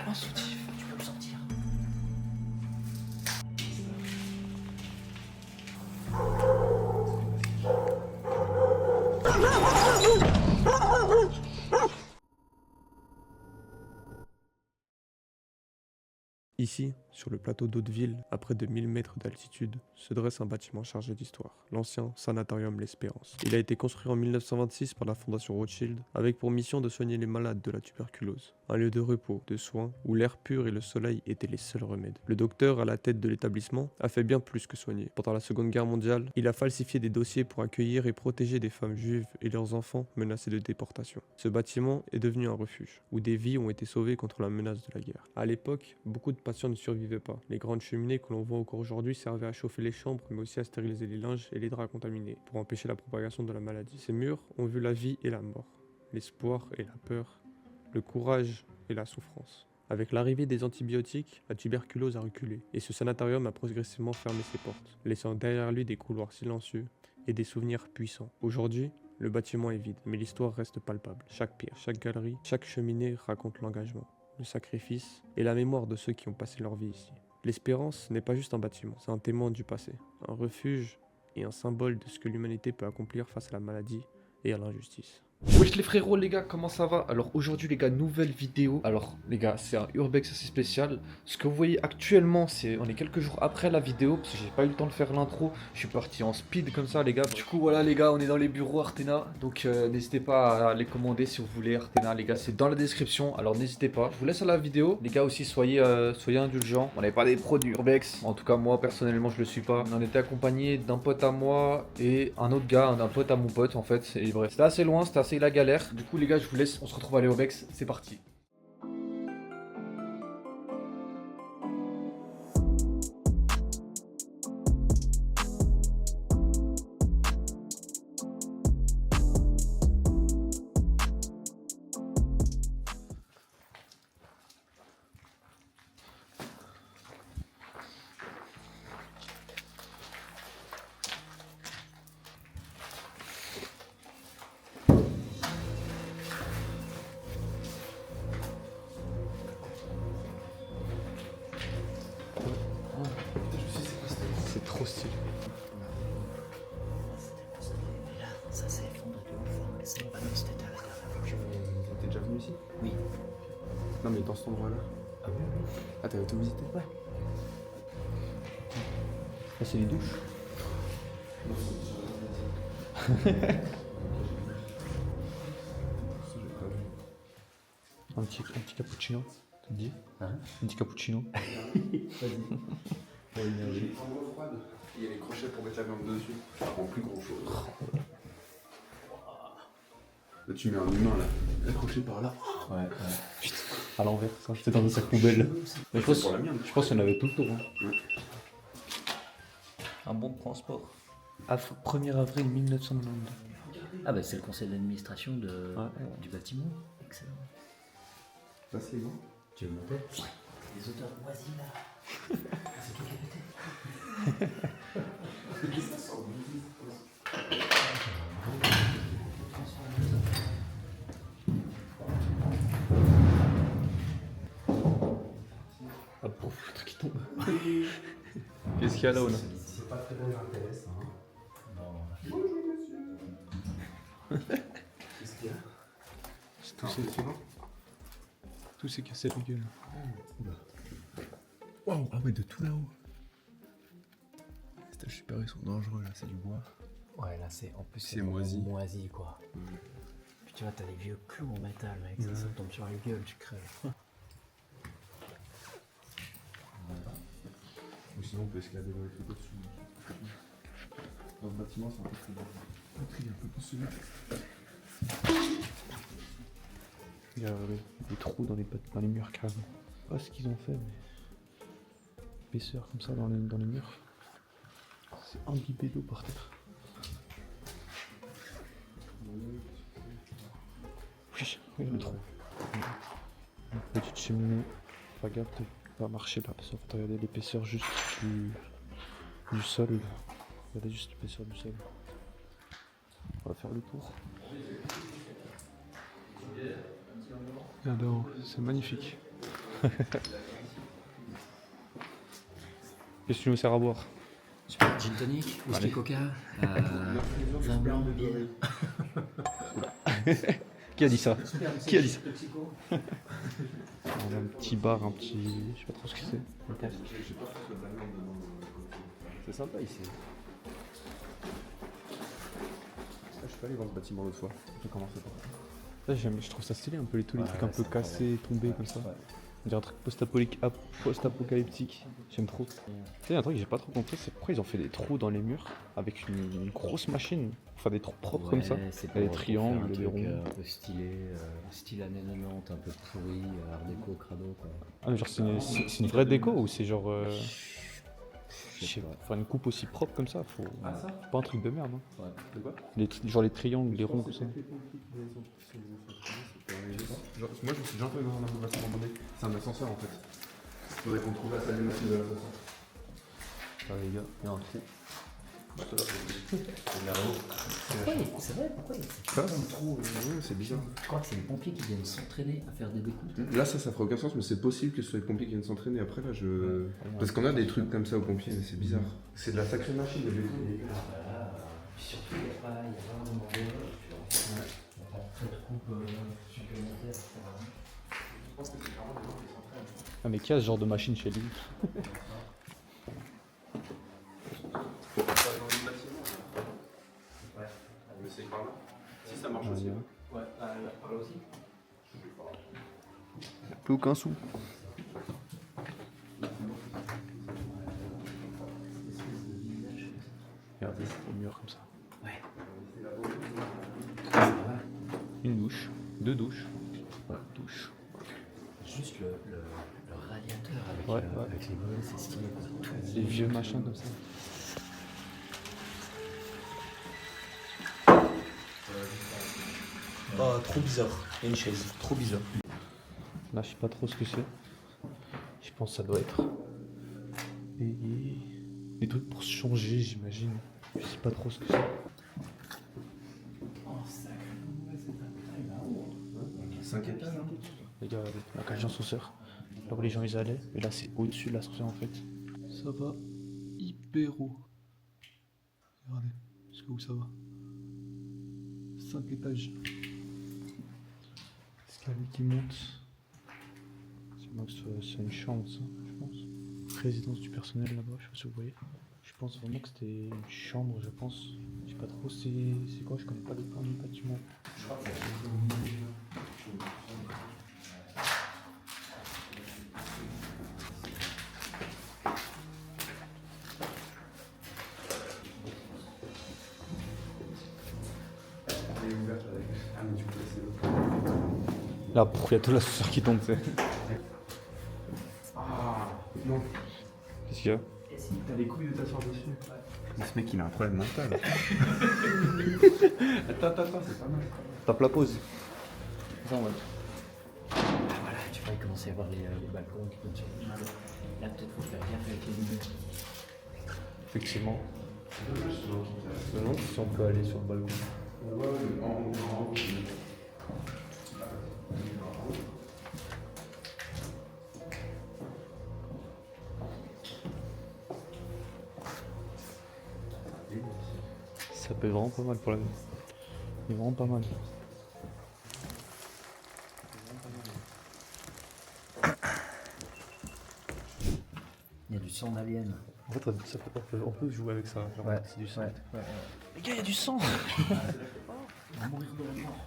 un soutif, tu peux le sentir. Ici, sur le plateau d'Hauteville, à près de 1000 mètres d'altitude, se dresse un bâtiment chargé d'histoire, l'ancien Sanatorium L'Espérance. Il a été construit en 1926 par la Fondation Rothschild, avec pour mission de soigner les malades de la tuberculose. Un lieu de repos, de soins, où l'air pur et le soleil étaient les seuls remèdes. Le docteur à la tête de l'établissement a fait bien plus que soigner. Pendant la Seconde Guerre mondiale, il a falsifié des dossiers pour accueillir et protéger des femmes juives et leurs enfants menacés de déportation. Ce bâtiment est devenu un refuge, où des vies ont été sauvées contre la menace de la guerre. À l'époque, beaucoup de patients ne survivaient pas. Les grandes cheminées que l'on voit encore aujourd'hui servaient à chauffer les chambres, mais aussi à stériliser les linges et les draps contaminés, pour empêcher la propagation de la maladie. Ces murs ont vu la vie et la mort, l'espoir et la peur, le courage et la souffrance. Avec l'arrivée des antibiotiques, la tuberculose a reculé, et ce sanatorium a progressivement fermé ses portes, laissant derrière lui des couloirs silencieux et des souvenirs puissants. Aujourd'hui, le bâtiment est vide, mais l'histoire reste palpable. Chaque pierre, chaque galerie, chaque cheminée raconte l'engagement, le sacrifice et la mémoire de ceux qui ont passé leur vie ici. L'espérance n'est pas juste un bâtiment, c'est un témoin du passé, un refuge et un symbole de ce que l'humanité peut accomplir face à la maladie et à l'injustice. Wesh les frérots les gars, comment ça va? Alors aujourd'hui les gars, nouvelle vidéo. Alors les gars, c'est un urbex assez spécial. Ce que vous voyez actuellement, on est quelques jours après la vidéo, parce que j'ai pas eu le temps de faire l'intro. Je suis parti en speed comme ça les gars. Du coup voilà les gars, on est dans les bureaux Artena. Donc n'hésitez pas à les commander si vous voulez. Artena les gars, c'est dans la description, alors n'hésitez pas. Je vous laisse à la vidéo. Les gars aussi, soyez indulgents. On n'est pas des pros du urbex. En tout cas moi personnellement je le suis pas. On était accompagné d'un pote à moi et un autre gars, d'un pote à mon pote en fait. Et bref, c'était assez loin, c'était assez la galère. Du coup les gars, je vous laisse, on se retrouve à l'Urbex, c'est parti. C'est trop stylé. Là, ça s'est effondré de ouf. Hein. C'est pas comme c'était à la dernière fois. T'es déjà venu ici? Oui. Non mais dans cet endroit-là. Ah oui, oui. Ah t'avais tout visité? Ouais. Là c'est les douches. Un petit cappuccino, ça te dit? Hein? Un petit cappuccino. Vas-y. Il y a une chambre froide. Il y a les crochets pour mettre la viande dessus. Ça rend plus grand chose. Là tu mets un humain là. Accroché par là. Ouais. Putain, à l'envers, ça. C'était dans un sac poubelle. Mais je pense pour la mienne. qu'il y en avait tout le tour. Hein. Ouais. Un bon de transport. 1er avril 1992. Ah bah c'est le conseil d'administration Ouais. du bâtiment. Excellent. Ça c'est bon. Tu veux monter? Les odeurs moisies là. C'est tout qui a pété. Ah pauvre, le truc qui tombe. Qu'est-ce qu'il y a là, Ona? C'est pas très bien intéressant. Non. Qu'est-ce qu'il y a? Tout s'est cassé la gueule. Waouh, ah ouais, de tout là-haut. Les stages super, ils sont dangereux là, c'est du bois. Ouais là c'est en plus C'est moisi. Moisi quoi. Puis tu vois t'as des vieux clous en métal mec, ça tombe sur la gueule, tu crèves. Ou sinon on peut escalader dans les trucs au-dessus. Dans ce bâtiment c'est un peu plus bas. Un peu plus celui. Il y a des trous dans les murs carrément. Pas ce qu'ils ont fait, mais épaisseur comme ça dans les murs. C'est imbibé d'eau par terre. Oui, le trou. Une petite cheminée. Fais gaffe de pas marcher là, parce qu'en fait regardez l'épaisseur juste du sol. Regardez juste l'épaisseur du sol. On va faire le tour. Regardez en haut, c'est magnifique. Qu'est-ce que tu nous sers à boire? Super gin tonic, whisky coca, vin blanc, bière. Qui a dit ça? Qui a dit ça? Toxico. On a un petit bar, un petit... Je sais pas trop ce que c'est. C'est sympa ici. Je suis pas allé voir ce bâtiment l'autre fois. J'ai commencé par Ça, je trouve ça stylé un peu tous les trucs un peu cassés, tombés comme ça. On dirait un truc post-apocalyptique. J'aime trop. Tu sais, un truc que j'ai pas trop compris, c'est pourquoi ils ont fait des trous dans les murs avec une grosse machine pour faire des trous propres comme ça. C'est Il y a des triangles, des des ronds. un peu stylé, style années 90, un peu pourri, art déco, crado quoi. Ah, mais genre, c'est une vraie déco ou c'est genre. Je sais pas. Faire une coupe aussi propre comme ça, faut. Pas un truc de merde. Hein. Ouais. De quoi? Genre les triangles, les ronds comme ça. Genre, moi je me suis déjà entendu dans un bâtiment abandonné. C'est un ascenseur en fait. Faudrait qu'on trouve la salle des machines de l'ascenseur. Ah, les gars, il y a un trou. C'est vrai, pourquoi il y a Ça, c'est trop. Ouais, c'est bizarre. Je crois que c'est les pompiers qui viennent s'entraîner à faire des découpes. Là, ça ferait aucun sens, mais c'est possible que ce soit les pompiers qui viennent s'entraîner. Après, là, je. Parce qu'on a des trucs comme ça aux pompiers, mais c'est bizarre. C'est de la sacrée machine, le béton. Puis surtout, il n'y a pas vraiment de il n'y a pas de coupe supplémentaire, etc. Ah, mais qui a ce genre de machine chez lui? Si ça marche aussi. Ouais, par là aussi. Plus aucun sou. Regardez, le mur comme ça. Ouais. Une douche, deux douches. Douche. Juste le radiateur avec, Ouais. avec les volets, c'est stylé. Tout. Des vieux machins comme ça. Oh, trop bizarre. Il y a une chaise, trop bizarre. Là, je sais pas trop ce que c'est. Je pense que ça doit être des trucs pour se changer, j'imagine. Je sais pas trop ce que c'est. Oh, sacré. C'est un là-haut. 5 étages, hein. Les gars, regardez, la cage d'ascenseur. Là où les gens ils allaient. Et là, c'est au-dessus de l'ascenseur en fait. Ça va hyper haut. Regardez, jusqu'où ça va. 5 étages. Escalier qui monte. C'est une chambre, ça, je pense. Résidence du personnel là-bas, je sais pas si vous voyez. Je pense vraiment que c'était une chambre, je pense. Je sais pas trop c'est quoi, je connais pas les plans du bâtiment. Elle est ouverte avec. Ah, mais tu peux laisser l'autre. Là, il y a tout l'ascenseur qui tombe, tu sais. Ah, non. Qu'est-ce qu'il y a? T'as les couilles de t'asseoir dessus. Mais ce mec, il a un problème mental. Attends, c'est pas mal. Tape la pause. Ça, on va. Ah, voilà, tu vois, il commence à y avoir les balcons qui donnent sur le mal. Là, peut-être faut faire gaffe avec les lumières. Effectivement. C'est dommage, Non, si on peut aller sur le balcon. Ça peut être vraiment pas mal pour la vie. C'est vraiment pas mal. Il y a du sang d'alien. En fait, on peut jouer avec ça. Genre, c'est du sang. ouais. Les gars, il y a du sang. On va mourir de la mort.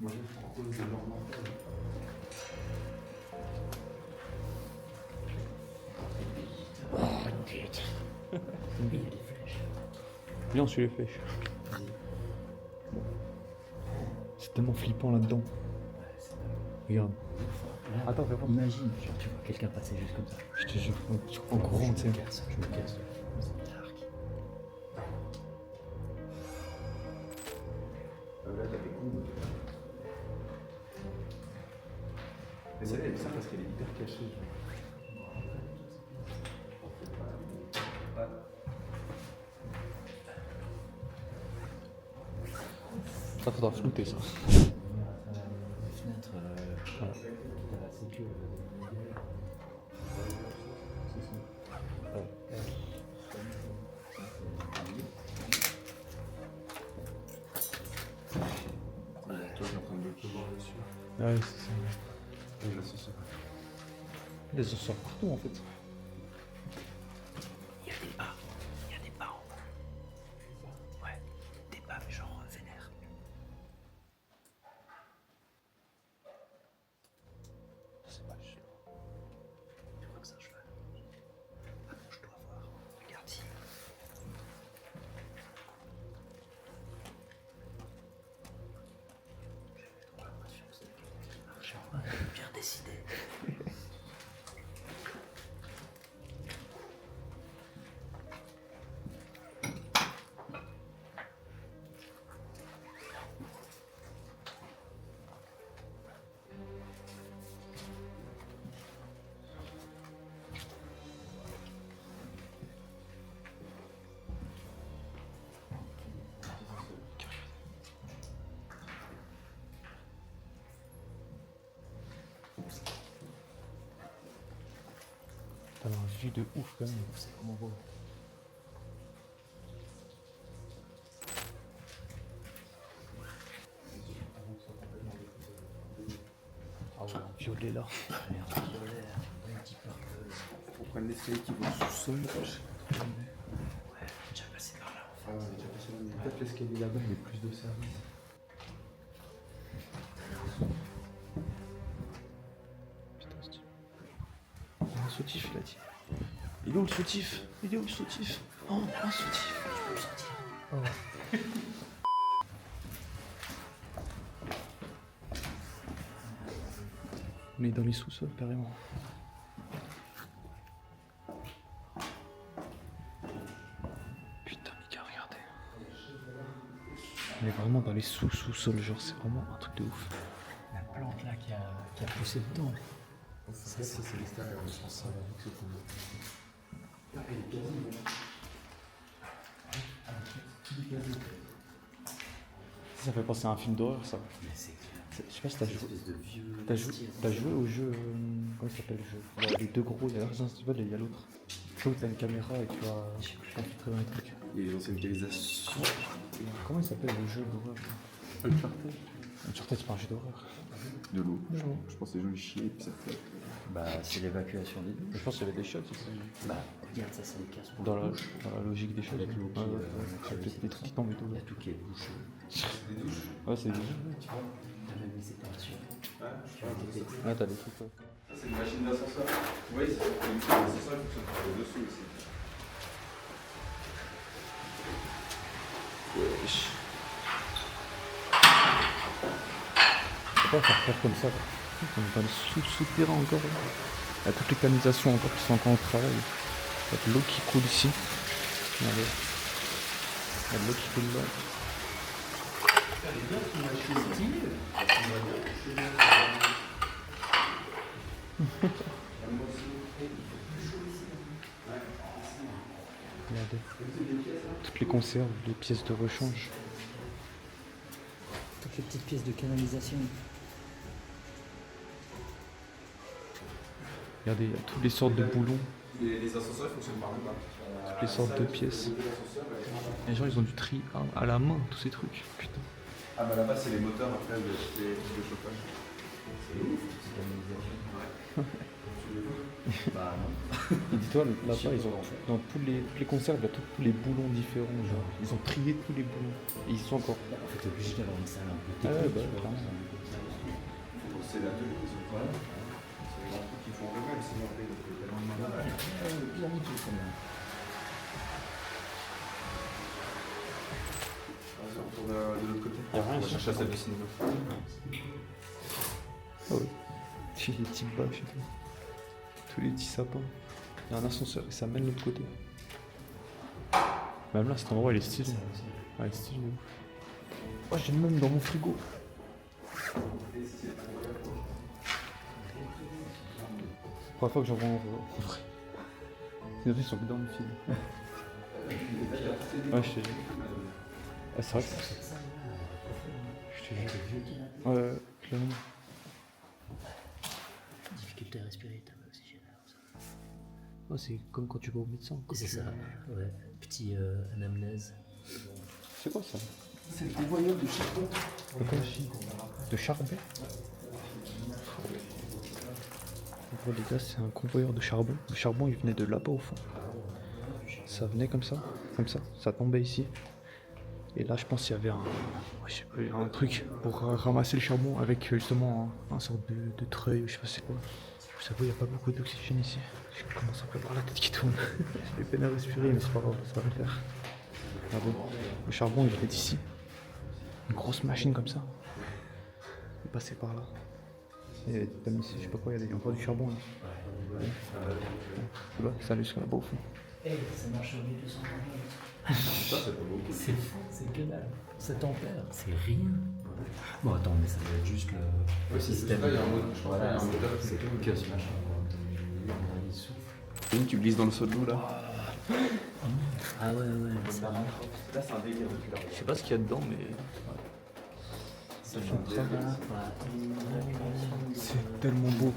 Moi, je propose de l'ordre. Il y a des flèches. Viens, on suit les flèches. C'est tellement flippant là-dedans. Regarde. Là, Attends, fais voir. imagine, genre, tu vois quelqu'un passer juste comme ça. Je te jure, en courant, tu sais. Je me casse. C'est dark. Là, t'as des coups. Mais ça, elle est bizarre parce qu'elle est hyper cachée. Ça faudra flouter ça. Les fenêtres. Ouais, c'est ça. Ouais, l'ascenseur. Les ascenseurs partout en fait. Il y a des bas. Il y a des bas en bas. Ouais, des bas, mais genre vénère. C'est pas chelou. Tu crois que c'est un cheval? Ah non, je dois voir. Regarde ici. J'ai trop l'impression que c'est quelqu'un qui marche. Bien décidé. T'as un vue de ouf quand même. C'est vraiment beau. Ah ouais, violet là. Merde, violet, un petit purple. Faut prendre l'escalier qui va au sous-sol. Ouais, déjà passé par là. Ah ouais, déjà passé là, mais peut-être l'escalier là-bas, il y a plus de service. Putain, c'est stylé. Il y a un soutif, il a dit. Il est où le soutif? Il est où le soutif? Oh, un soutif. Tu peux le sentir. Oh. On est dans les sous-sols carrément. Putain, les gars, regardez. On est vraiment dans les sous-sous-sols, genre c'est vraiment un truc de ouf. La plante là qui a poussé dedans. Ça, c'est l'extérieur, je pense ça va avec ce qu'on Ça fait penser à un film d'horreur, ça. Mais c'est clair. Je sais pas si t'as Cette joué. espèce de vieux. T'as joué au jeu. Comment il s'appelle le jeu? Il y a les deux gros, il y a Resident Evil et il y a l'autre. Tu vois où t'as une caméra et tu vas t'infiltrer dans les trucs. Et les anciennes localisations. Comment il s'appelle le jeu d'horreur? Uncharted. Uncharted, c'est pas un jeu d'horreur. De l'eau. De l'eau. Je pense que les gens ils chiaient et puis ça fait. Bah, c'est l'évacuation des douches. Je pense qu'il y avait des shots ici. Bah, regarde, ça, c'est les casse pour Dans les la douches. logique des choses. Avec l'eau qui, Ouais, ouais, qui ouais. avait Peut-être des trucs qui tombent et tout. Il y a tout qui est bouché. Ouais, c'est des. T'as même les éteintures. Ouais, t'as des trucs. Ouais. Ça, c'est une machine d'ascenseur. Oui, c'est ça. L'ascenseur il fonctionne par le dessous aussi. Wesh. Faut pas faire faire comme ça. Quoi. On est dans le souterrain encore. Là. Il y a toutes les canalisations encore qui sont encore au travail. Il y a de l'eau qui coule ici. Regardez. Il y a de l'eau qui coule là. Regardez. Toutes les conserves, les pièces de rechange. Toutes les petites pièces de canalisation. Regardez, il y a toutes les sortes de boulons, Les ascenseurs ils fonctionnent par là-bas. toutes les sortes de pièces. Les gens, ils ont du tri à la main, tous ces trucs. Putain. Ah bah là-bas c'est les moteurs après de chauffage. C'est ouf, cette canalisation. Bah non. Et dis-toi, là-bas, ils ont dans tous les conserves, il y a tous les boulons différents. Genre, ils ont trié tous les boulons. Et ils sont encore. En fait, t'es obligé d'avoir une salle un peu Ah ouais, technique. bah, tu vois, clairement. C'est l'atelier, ils sont pas là. C'est les gens qui font eux-mêmes, sinon après ils ont tellement de malades. Vas-y, on retourne de l'autre côté. Y a rien, On va chercher la salle du cinéma. Ah ouais. Les petites bâches et tout. Tous les petits sapins. Il y a un ascenseur et ça mène de l'autre côté. Même là, cet endroit, il est stylé. Ouais, il est stylé. Oh, j'ai le même dans mon frigo. Première fois que j'en vois en vrai. Sinon, ils sont que dans le film. Ouais, je te dis. Ah, c'est vrai que c'est. Je te jure. Ouais, clairement. Difficulté à respirer, t'as mal oxygénaire. Oh, c'est comme quand tu vas au médecin. quand C'est tu- ça, ouais. Petit anamnèse. C'est quoi ça? C'est le convoyeur de charbon. De charbon? gros les gars, c'est un convoyeur de charbon. Le charbon il venait de là-bas au fond. Ça venait comme ça, ça tombait ici. Et là je pense qu'il y avait un truc pour ramasser le charbon avec justement un sorte de treuil, je sais pas c'est quoi. Vous savez, il n'y a pas beaucoup d'oxygène ici. Je commence à avoir la tête qui tourne. J'ai peine à respirer, mais c'est pas grave, ça va le faire. Ah bon, le charbon il venait d'ici. Une grosse machine comme ça. Il est passé par là. Et même ici, je sais pas quoi, il y a encore du charbon là. Là, ça allait jusqu'à là-bas au fond. Hey, ça marche au 1200 C'est fou, c'est que dalle. 7 ampères, c'est rien. Bon, attends, mais ça doit être juste le système. Voilà, c'est tout que ce machin. Il souffle. Tu glisses dans le seau de l'eau là. Ah ouais, ça rentre. Là, c'est un délire. Je sais pas ce qu'il y a dedans, mais. C'est tellement beau.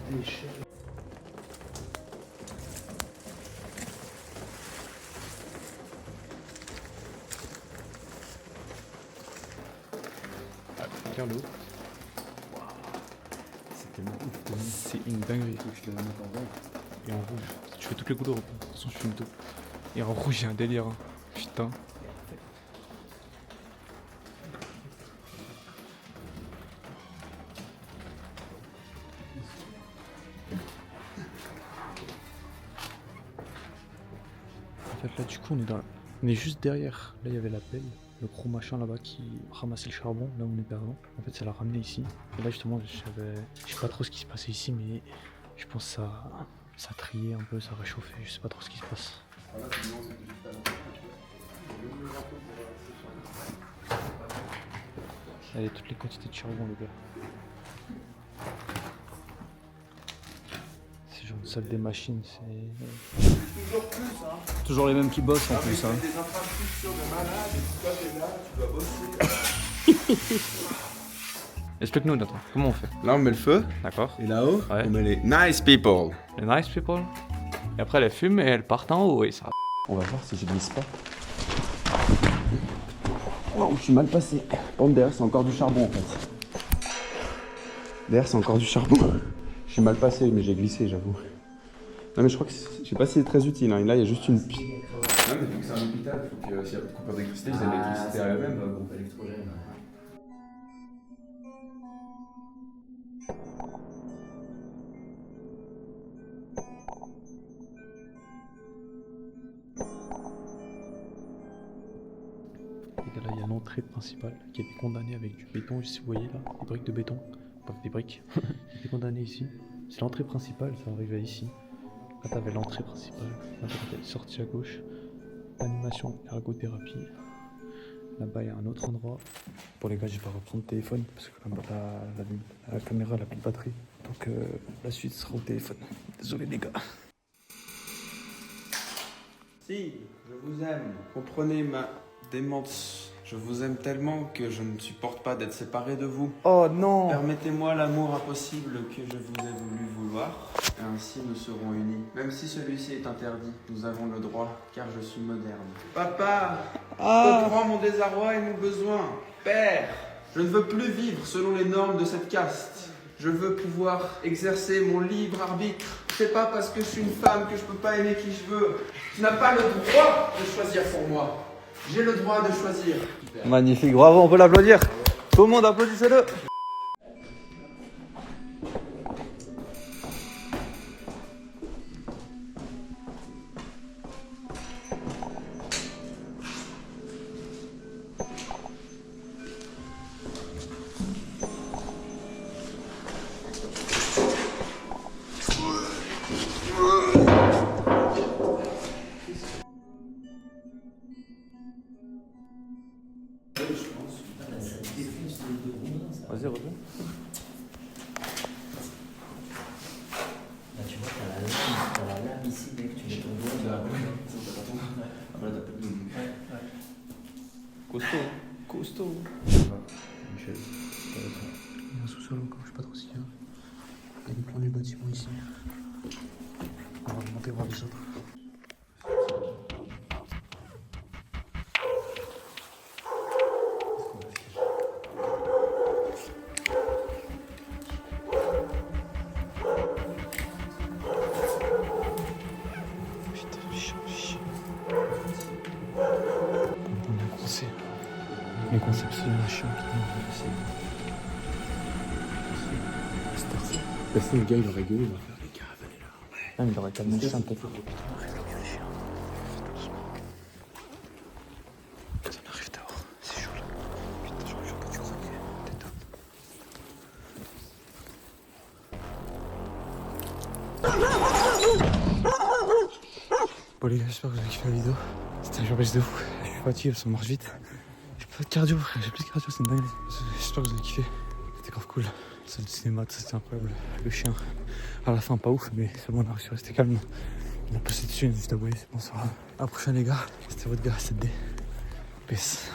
Regarde l'eau. C'est tellement ouf. C'est une dinguerie. Je te la mets en vente. Et en rouge. Tu fais toutes les couleurs. De toute façon, je filme tout. Et en rouge, il y a un délire. Hein. Putain. En fait, là, du coup, on est juste derrière. Là, il y avait la pelle. Le gros machin là-bas qui ramassait le charbon, là où on était avant. En fait, ça l'a ramené ici. Et là, justement, je sais pas trop ce qui se passait ici, mais je pense que ça triait un peu, ça réchauffait. Je sais pas trop ce qui se passe. Allez, toutes les quantités de charbon, les gars. C'est genre une salle des machines, c'est. Toujours les mêmes qui bossent en plus. Hein. Des infrastructures de malades, et toi t'es là, tu dois bosser. Explique-nous, Nathan, comment on fait? Là, on met le feu. D'accord. Et là-haut, Ouais. on met les nice people. Les nice people. Et après, elles fument et elles partent en haut et ça. On va voir si je glisse pas. Oh, je suis mal passé. Par contre, derrière, c'est encore du charbon en fait. Derrière, c'est encore du charbon. Je suis mal passé, mais j'ai glissé, j'avoue. Non, mais je crois que je sais pas si c'est très utile. Hein. Là, il y a juste une. Non, mais vu que c'est un hôpital, il faut que s'il y a pas de coupure d'électricité, ils aient l'électricité à eux-mêmes. Groupe électrogène. Les gars, là, il y a l'entrée principale qui a été condamnée avec du béton. Si vous voyez là, des briques de béton. Pas des briques. Qui a été condamnée ici. C'est l'entrée principale, ça arrivait ici. Là, t'avais l'entrée principale. Là, t'avais une sortie à gauche. Animation, ergothérapie. Là-bas, il y a un autre endroit. Pour les gars, je vais pas reprendre le téléphone parce que la caméra n'a plus de batterie. Donc, la suite sera au téléphone. Désolé, les gars. Si, je vous aime. Comprenez ma démence. Je vous aime tellement que je ne supporte pas d'être séparé de vous. Oh non! Permettez-moi l'amour impossible que je vous ai voulu vouloir, et ainsi nous serons unis. Même si celui-ci est interdit, nous avons le droit, car je suis moderne. Papa, comprends mon désarroi et mon besoin. Père, je ne veux plus vivre selon les normes de cette caste. Je veux pouvoir exercer mon libre arbitre. C'est pas parce que je suis une femme que je peux pas aimer qui je veux. Tu n'as pas le droit de choisir pour moi. J'ai le droit de choisir. Magnifique, bravo, on peut l'applaudir. Tout le monde applaudissez-le. Vas-y, reviens. Là, tu vois, t'as la lame ici, dès que tu mets ton doigt dans la Costaud, hein. Costaud. Michel, Il y a un sous-sol encore, je sais pas trop ce qu'il y a. Il y a des plans du bâtiment ici. On va monter voir les autres. c'est les concepts chiants qui Parce que le gars il aurait gueulé, il va faire les gars, venez là. Ah, mais il aurait calmé le chien peut-être. On arrive dehors, c'est chaud là. Putain, je jure que tu crois que t'es top. Bon les gars, j'espère que vous avez kiffé la vidéo. C'était un jour de fou. Je suis fatigué, ça marche vite. J'ai pas de cardio, frère. J'ai plus de cardio, c'est une dinguerie. J'espère que vous avez kiffé. C'était grave cool. Salle de cinéma, c'était incroyable. Le chien, à la fin, pas ouf, mais c'est bon, on a réussi à rester calme. Il a passé dessus, il a juste aboyé, c'est bon, ça va. À la prochaine, les gars. C'était votre gars, 7D. Peace.